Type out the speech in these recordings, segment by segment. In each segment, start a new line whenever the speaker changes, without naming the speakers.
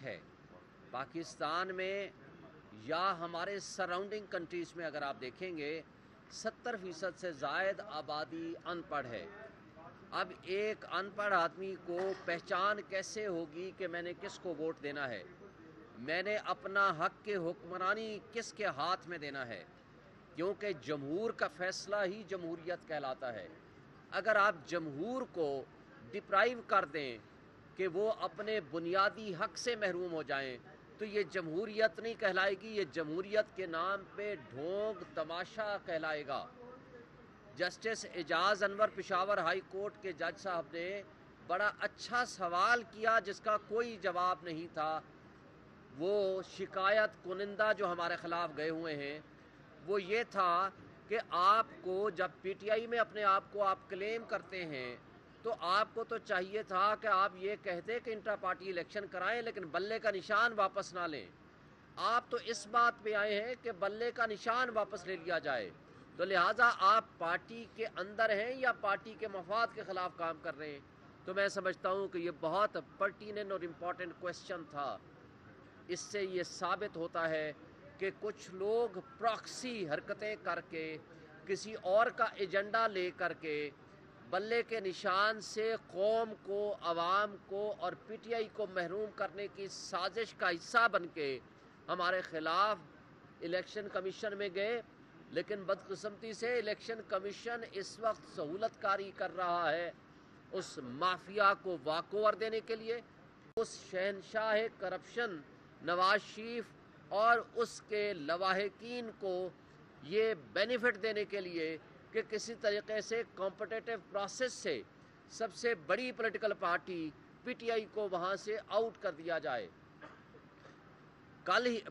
ہے پاکستان میں یا ہمارے سراؤنڈنگ کنٹریز میں اگر آپ دیکھیں گے 70% سے زائد آبادی ان پڑھ ہے۔ اب ایک ان پڑھ آدمی کو پہچان کیسے ہوگی کہ میں نے کس کو ووٹ دینا ہے، میں نے اپنا حق کے حکمرانی کس کے ہاتھ میں دینا ہے، کیونکہ جمہور کا فیصلہ ہی جمہوریت کہلاتا ہے۔ اگر آپ جمہور کو ڈپرائیو کر دیں کہ وہ اپنے بنیادی حق سے محروم ہو جائیں تو یہ جمہوریت نہیں کہلائے گی، یہ جمہوریت کے نام پہ ڈھونگ تماشا کہلائے گا۔ جسٹس اعجاز انور پشاور ہائی کورٹ کے جج صاحب نے بڑا اچھا سوال کیا جس کا کوئی جواب نہیں تھا۔ وہ شکایت کنندہ جو ہمارے خلاف گئے ہوئے ہیں وہ یہ تھا کہ آپ کو جب پی ٹی آئی میں اپنے آپ کو آپ کلیم کرتے ہیں تو آپ کو تو چاہیے تھا کہ آپ یہ کہتے کہ انٹرا پارٹی الیکشن کرائیں لیکن بلے کا نشان واپس نہ لیں۔ آپ تو اس بات پہ آئے ہیں کہ بلے کا نشان واپس لے لیا جائے، تو لہٰذا آپ پارٹی کے اندر ہیں یا پارٹی کے مفاد کے خلاف کام کر رہے ہیں؟ تو میں سمجھتا ہوں کہ یہ بہت پرٹیننٹ اور امپورٹنٹ کویسچن تھا۔ اس سے یہ ثابت ہوتا ہے کہ کچھ لوگ پراکسی حرکتیں کر کے کسی اور کا ایجنڈا لے کر کے بلے کے نشان سے قوم کو، عوام کو اور پی ٹی آئی کو محروم کرنے کی سازش کا حصہ بن کے ہمارے خلاف الیکشن کمیشن میں گئے، لیکن بدقسمتی سے الیکشن کمیشن اس وقت سہولت کاری کر رہا ہے اس مافیا کو واک اوور دینے کے لیے، اس شہنشاہ کرپشن نواز شریف اور اس کے لواحقین کو یہ بینیفٹ دینے کے لیے کہ کسی طریقے سے کمپٹیٹو پروسیس سے سب سے بڑی political party P T I کو وہاں سے آؤٹ کر دیا جائے۔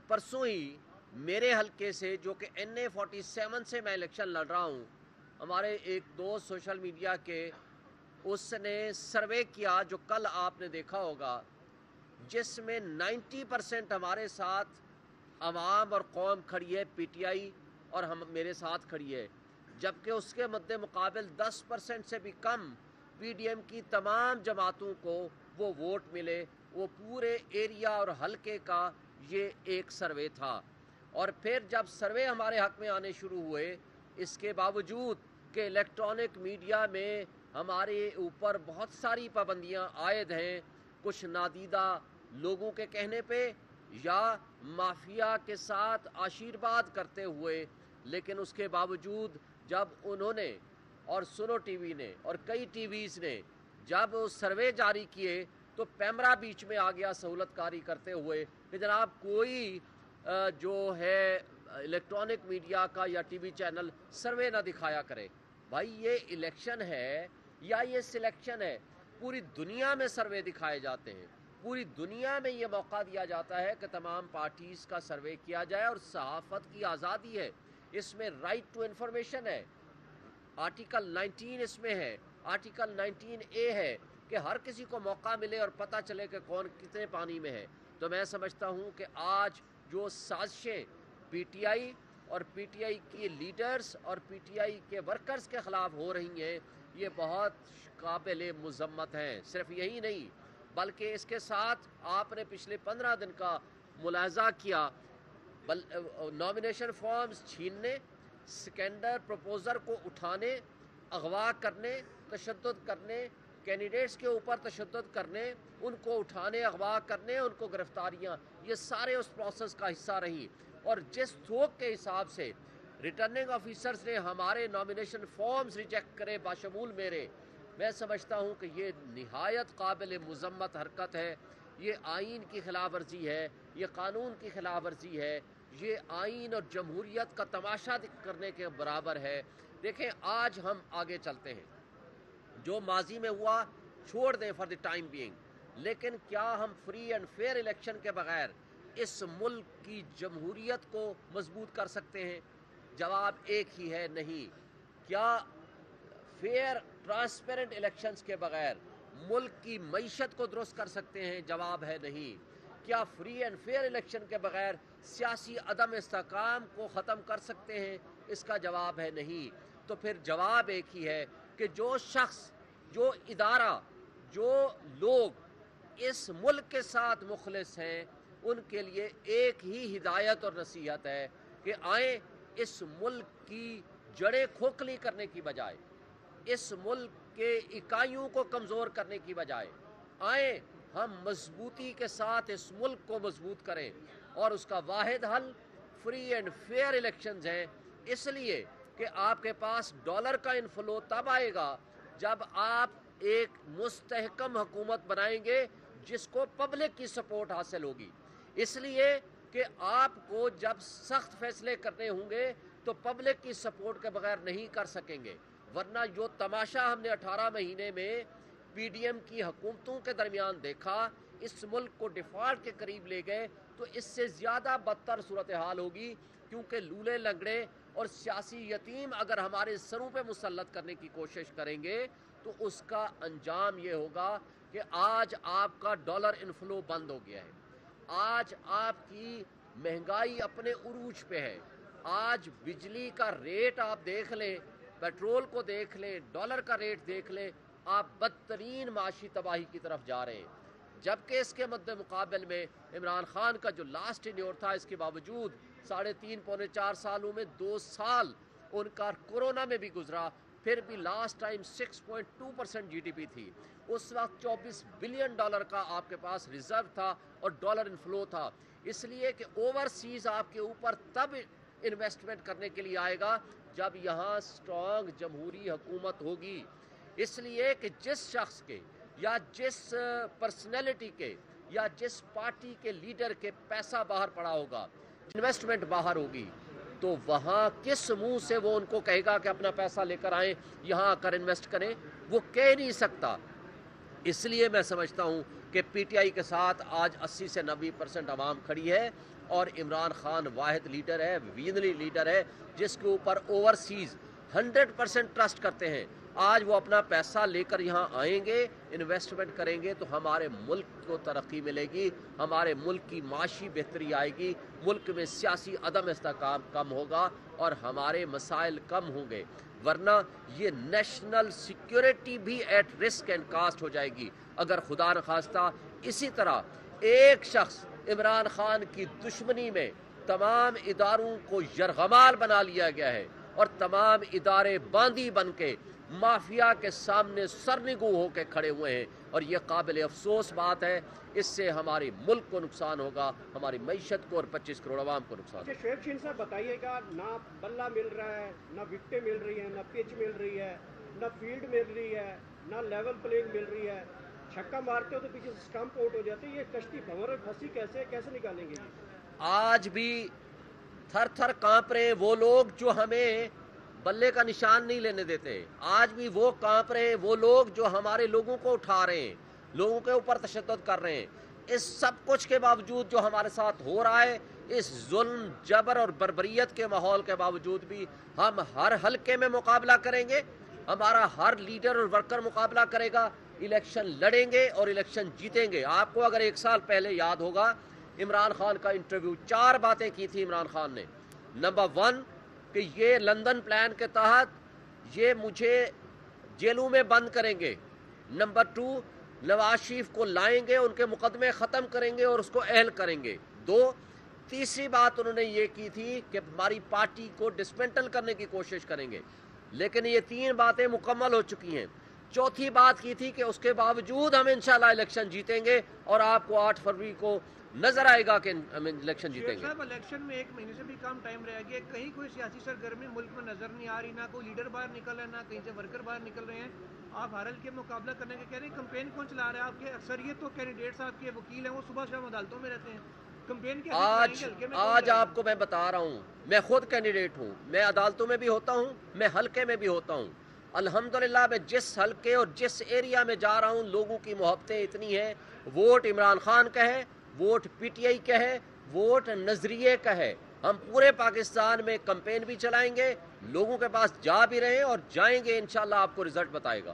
پرسوں ہی میرے حلقے سے جو کہ NA47 سے میں الیکشن لڑ رہا ہوں، ہمارے ایک دوست سوشل میڈیا کے اس نے سروے کیا جو کل آپ نے دیکھا ہوگا، جس میں 90% ہمارے ساتھ عوام اور قوم کھڑی ہے پی ٹی آئی اور ہم میرے ساتھ کھڑی ہے، جبکہ اس کے مد مقابل 10% سے بھی کم پی ڈی ایم کی تمام جماعتوں کو وہ ووٹ ملے۔ وہ پورے ایریا اور حلقے کا یہ ایک سروے تھا۔ اور پھر جب سروے ہمارے حق میں آنے شروع ہوئے، اس کے باوجود کہ الیکٹرانک میڈیا میں ہمارے اوپر بہت ساری پابندیاں عائد ہیں، کچھ نادیدہ لوگوں کے کہنے پہ یا مافیا کے ساتھ آشیرواد کرتے ہوئے، لیکن اس کے باوجود جب انہوں نے اور سنو ٹی وی نے اور کئی ٹی ویز نے جب سروے جاری کیے تو پیمرا بیچ میں آ گیا سہولت کاری کرتے ہوئے کہ جناب کوئی جو ہے الیکٹرانک میڈیا کا یا ٹی وی چینل سروے نہ دکھایا کرے۔ بھائی یہ الیکشن ہے یا یہ سلیکشن ہے؟ پوری دنیا میں سروے دکھائے جاتے ہیں، پوری دنیا میں یہ موقع دیا جاتا ہے کہ تمام پارٹیز کا سروے کیا جائے، اور صحافت کی آزادی ہے، اس میں رائٹ ٹو انفارمیشن ہے، آرٹیکل 19 اس میں ہے، آرٹیکل 19A ہے کہ ہر کسی کو موقع ملے اور پتہ چلے کہ کون کتنے پانی میں ہے۔ تو میں سمجھتا ہوں کہ آج جو سازشیں پی ٹی آئی اور پی ٹی آئی کی لیڈرز اور پی ٹی آئی کے ورکرز کے خلاف ہو رہی ہیں، یہ بہت قابل مذمت ہیں۔ صرف یہی نہیں بلکہ اس کے ساتھ آپ نے پچھلے 15 دن کا ملاحظہ کیا، نامینیشن فارمز چھیننے، سیکنڈر پروپوزر کو اٹھانے، اغوا کرنے، تشدد کرنے، کینڈیڈیٹس کے اوپر تشدد کرنے، ان کو اٹھانے، اغوا کرنے، ان کو گرفتاریاں، یہ سارے اس پروسیس کا حصہ رہی۔ اور جس تھوک کے حساب سے ریٹرننگ آفیسرز نے ہمارے نامینیشن فارمز ریجیکٹ کرے باشمول میرے، میں سمجھتا ہوں کہ یہ نہایت قابل مذمت حرکت ہے، یہ آئین کی خلاف ورزی ہے، یہ قانون کی خلاف ورزی ہے، یہ آئین اور جمہوریت کا تماشا کرنے کے برابر ہے۔ دیکھیں آج ہم آگے چلتے ہیں، جو ماضی میں ہوا چھوڑ دیں فار دی ٹائم بینگ، لیکن کیا ہم فری اینڈ فیئر الیکشن کے بغیر اس ملک کی جمہوریت کو مضبوط کر سکتے ہیں؟ جواب ایک ہی ہے، نہیں۔ کیا فیئر ٹرانسپیرنٹ الیکشنز کے بغیر ملک کی معیشت کو درست کر سکتے ہیں؟ جواب ہے نہیں۔ کیا فری اینڈ فیئر الیکشن کے بغیر سیاسی عدم استحکام کو ختم کر سکتے ہیں؟ اس کا جواب ہے نہیں۔ تو پھر جواب ایک ہی ہے کہ جو شخص، جو ادارہ، جو لوگ اس ملک کے ساتھ مخلص ہیں ان کے لیے ایک ہی ہدایت اور نصیحت ہے کہ آئیں اس ملک کی جڑیں کھوکھلی کرنے کی بجائے، اس ملک کے اکائیوں کو کمزور کرنے کی بجائے آئیں ہم مضبوطی کے ساتھ اس ملک کو مضبوط کریں، اور اس کا واحد حل فری اینڈ فیئر الیکشنز ہیں، اس لیے کہ آپ کے پاس ڈالر کا انفلو تب آئے گا جب آپ ایک مستحکم حکومت بنائیں گے جس کو پبلک کی سپورٹ حاصل ہوگی، اس لیے کہ آپ کو جب سخت فیصلے کرنے ہوں گے تو پبلک کی سپورٹ کے بغیر نہیں کر سکیں گے، ورنہ جو تماشا ہم نے 18 مہینے میں پی ڈی ایم کی حکومتوں کے درمیان دیکھا، اس ملک کو ڈیفالٹ کے قریب لے گئے، تو اس سے زیادہ بدتر صورتحال ہوگی، کیونکہ لولے لنگڑے اور سیاسی یتیم اگر ہمارے سروں پہ مسلط کرنے کی کوشش کریں گے تو اس کا انجام یہ ہوگا کہ آج آپ کا ڈالر انفلو بند ہو گیا ہے، آج آپ کی مہنگائی اپنے عروج پہ ہے، آج بجلی کا ریٹ آپ دیکھ لیں، پیٹرول کو دیکھ لیں، ڈالر کا ریٹ دیکھ لیں، آپ بدترین معاشی تباہی کی طرف جا رہے ہیں، جبکہ اس کے مد مقابل میں عمران خان کا جو لاسٹ ٹینیور تھا، اس کے باوجود 3.5 پونے 4 سالوں میں 2 سال ان کا کورونا میں بھی گزرا، پھر بھی last time 6.2% G D P تھی، اس وقت 24 بلین ڈالر کا آپ کے پاس ریزرو تھا اور ڈالر انفلو تھا، اس لیے کہ اوورسیز آپ کے اوپر تب انویسٹمنٹ کرنے کے لیے آئے گا جب یہاں سٹرانگ جمہوری حکومت ہوگی، اس لیے کہ جس شخص کے یا جس پرسنالٹی کے یا جس پارٹی کے لیڈر کے پیسہ باہر پڑا ہوگا، انویسٹمنٹ باہر ہوگی، تو وہاں کس منہ سے وہ ان کو کہے گا کہ اپنا پیسہ لے کر آئیں یہاں آ کر انویسٹ کریں، وہ کہہ نہیں سکتا، اس لیے میں سمجھتا ہوں کہ پی ٹی آئی کے ساتھ آج 80 سے 90% عوام کھڑی ہے، اور عمران خان واحد لیڈر ہے، ویژنری لیڈر ہے جس کے اوپر اوورسیز 100% ٹرسٹ کرتے ہیں، آج وہ اپنا پیسہ لے کر یہاں آئیں گے، انویسٹمنٹ کریں گے تو ہمارے ملک کو ترقی ملے گی، ہمارے ملک کی معاشی بہتری آئے گی، ملک میں سیاسی عدم استحکام کم ہوگا اور ہمارے مسائل کم ہوں گے، ورنہ یہ نیشنل سیکیورٹی بھی ایٹ رسک اینڈ کاسٹ ہو جائے گی اگر خدا نخواستہ اسی طرح ایک شخص عمران خان کی دشمنی میں تمام اداروں کو یرغمال بنا لیا گیا ہے اور تمام ادارے باندی بن کے مافیا کے سامنے سرنگو ہو کے کھڑے ہوئے ہیں، اور یہ قابل افسوس بات ہے، اس سے ہمارے ملک کو نقصان ہوگا، ہماری معیشت کو اور 25 کروڑ عوام کو نقصان ہوگا۔
شعیب شہین صاحب بتائیے گا، نہ بلہ مل رہا ہے، نہ وکٹیں مل رہی ہیں، نہ پچ مل رہی ہے، نہ فیلڈ مل رہی ہے، نہ لیول پلینگ مل رہی ہے، چھکا مارتے ہو تو پیچھے اسٹمپ آؤٹ ہو جاتے ہیں، یہ کشتی بھنور اور پھنسی کیسے نکالیں گے جی؟
آج بھی تھر تھر کانپ رہے ہیں وہ لوگ جو ہمیں بلے کا نشان نہیں لینے دیتے، آج بھی وہ کانپ رہے ہیں وہ لوگ جو ہمارے لوگوں کو اٹھا رہے ہیں، لوگوں کے اوپر تشدد کر رہے ہیں، اس سب کچھ کے باوجود جو ہمارے ساتھ ہو رہا ہے، اس ظلم جبر اور بربریت کے ماحول کے باوجود بھی ہم ہر حلقے میں مقابلہ کریں گے، ہمارا ہر لیڈر اور ورکر مقابلہ کرے گا، الیکشن لڑیں گے اور الیکشن جیتیں گے۔ آپ کو اگر 1 سال پہلے یاد ہوگا عمران خان کا انٹرویو، 4 باتیں کی تھی عمران خان نے۔ نمبر 1 کہ یہ لندن پلان کے تحت یہ مجھے جیلوں میں بند کریں گے۔ نمبر 2 نواز شریف کو لائیں گے، ان کے مقدمے ختم کریں گے اور اس کو اہل کریں گے۔ 2 تیسری بات انہوں نے یہ کی تھی کہ ہماری پارٹی کو ڈسمنٹل کرنے کی کوشش کریں گے، لیکن یہ 3 باتیں مکمل ہو چکی ہیں۔ چوتھی بات کی تھی کہ اس کے باوجود ہم انشاءاللہ الیکشن جیتیں گے، اور آپ کو 8 فروری کو نظر آئے گا کہ ہم الیکشن جیتیں گے۔
صاحب الیکشن میں 1 مہینے سے بھی کم ٹائم رہ گیا، کہیں کوئی سیاسی سرگرمی ملک میں نظر نہیں آ رہی، نہ کوئی لیڈر باہر نکل رہا ہے، نہ کہیں سے ورکر باہر نکل رہے ہیں، آپ ہر حل کے مقابلہ کرنے کے کہہ رہے ہیں، کمپین کون چلا رہا ہے؟ آپ کے اکثریت تو کینڈیڈیٹ صاحب کے وکیل ہیں، وہ صبح شام عدالتوں میں رہتے ہیں، کمپین کیسے چلائیں گے ہلکے میں؟
آج آپ کو میں بتا رہا ہوں، میں خود کینڈیڈیٹ ہوں، میں عدالتوں میں بھی ہوتا ہوں، میں حلقے میں بھی ہوتا ہوں، الحمدللہ میں جس حلقے اور جس ایریا میں جا رہا ہوں لوگوں کی محبتیں اتنی ہیں، ووٹ عمران خان کا ہے، ووٹ پی ٹی آئی کا ہے، ووٹ نظریے کا ہے، ہم پورے پاکستان میں کمپین بھی چلائیں گے، لوگوں کے پاس جا بھی رہے ہیں اور جائیں گے، انشاءاللہ آپ کو رزلٹ بتائے گا۔